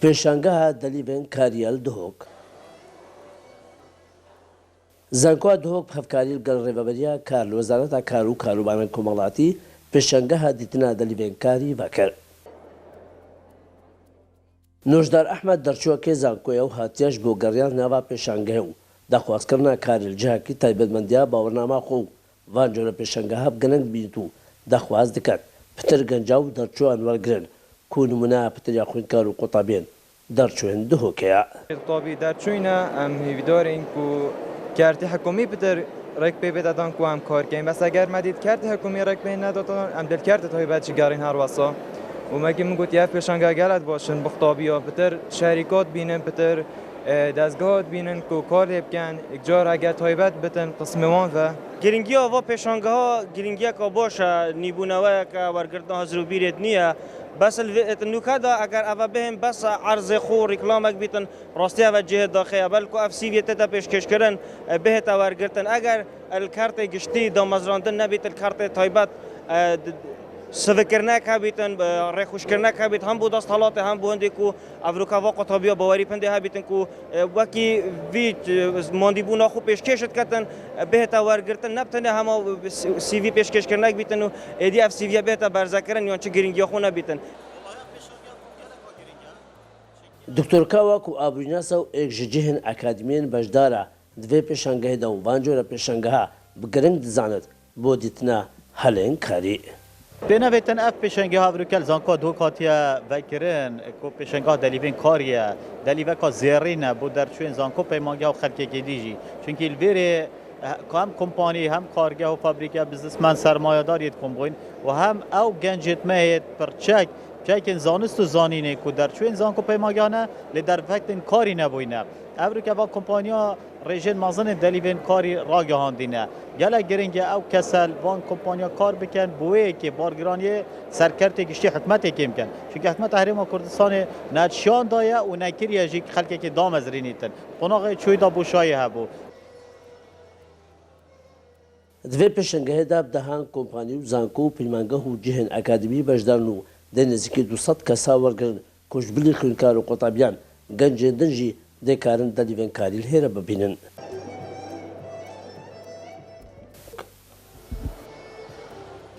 پێشانگەها دەلیڤێن کاریەل دهۆک زانکۆ دهۆک هەفکاری لەگەڵ ڕێبەریا کار لە وەزارەتا کار و کاروباران کۆمەڵاتی پێشانگەها دیتنا دەلیڤێن کاری بەکرد نۆژدار ئەحمەد دەرچووەکەی زانکۆیە و هاتیەش بۆ گەڕیان ناوا پێشانگەهە و داخوازکردنا کاری جهاکی تایبەتمەندیە باوەڕنامە خۆ و وان جۆرە پێشانگەها بگەنەنگ بینیت و داخواز دەکات پتر گەنجاو دەرچووان وەرگرن کو نمونە پتریا خوێندکار و قوتابیان دەرچوێن دهۆکەیە قوتابی دەرچووینە ئەم هیویدارین و کارتی حکومی پتر ڕێک پێ بێدادان و ئەم کارکەین بەس ئەگەر مەدید کارتی حکومی ڕێک پێ نەداتان ئەم دڵکارتت تایبەتی گەڕین هەروەسا ومەگی من گوت یاف پێشانگە گەلت باشن بە قوتابیە پتر شەریکات بینن پتر دەستگاهات بینن و کار لێ بکەن ئەجار ئەگەر تایبەت بتن قسمەوان و گرنگیە وا پێشانگەها گرنگیەکە باشە نیبوونەوەیەکە وەرگرتن هەزر و بیرێت نییە بەس نوکەدا ئەگەر ئەوە بهێن بەسە عەرزێ خۆ ڕیکلامێک بیتن ڕاستیەوە جهێت داخەیە بەلکو ئەف سیڤێتە پێشکەشکردن بهێتە وەرگرتن ئەگەر کارتێ گشتی دامەزراندن نەبێت کارتێ تایبەت سڤکردنەک هەبیتن ڕێخوشکردنەک هەبێت هەم بۆ دەست هەڵاتێ هەم بۆ هەندێک و ئەڤروکاوا قوتابیە باوەری پندێ هەبیتن و وەکی وی ماندیبوونا خۆ پێشکەشت کەتن بهێتە وەرگرتن نەبتنە هەمە سیڤی پێشکەشکردنەک بیتن و ئێدی ئەف سیڤە بهێتە بەرزەکردن یان چ گرنگیە خۆ نەبیتن دکتۆرکاوەک و ئابوورناسە و ئێک ji cihên ئەکادمیên bejdar e divê pêşangehê de û van jۆra pêşangeha bi giring dizanit بۆ dîtina helên karî بنویتن اف پیشنگاه هاوروکل زانکا دو کاتیا وکرن کو پیشنگاه دلیوین کاریه دلیوه کا زیرینه بو درچوین زانکو پیمانگه و خلقه که دیجی چونکه البیره هم کمپانی هم کارگه و فابریکه بزنسمن سرمایه‌داریت کمبوین و هم او گنجت مهید پرچک چکن زانست و زانینه کو درچوین زانکو پیمانگه نه لدر وقتن کاری نبوینه اوروکه با کمپانیا رژن مازن دلیوین کاری راگهاندینه گله گرینگه او کسل وان کمپانیا کار بکن بوئه که بارگرانی سرکرت گشتی حکمت کم کن چون حکمت اهرام کردستان نشان دایه و نکریه جی خلقی که دام از رینیتن قناغه چوی دا بوشای هبو divê pêşangehê de dehan kompanî û zanko û pîlmangeh û cihên ekademî bejdar û dê nêzîkî 200 kesa wergirin ku ji bilî xwînkar û qutabyan gencên din jî dê karin delîvên karî li hêre bibînin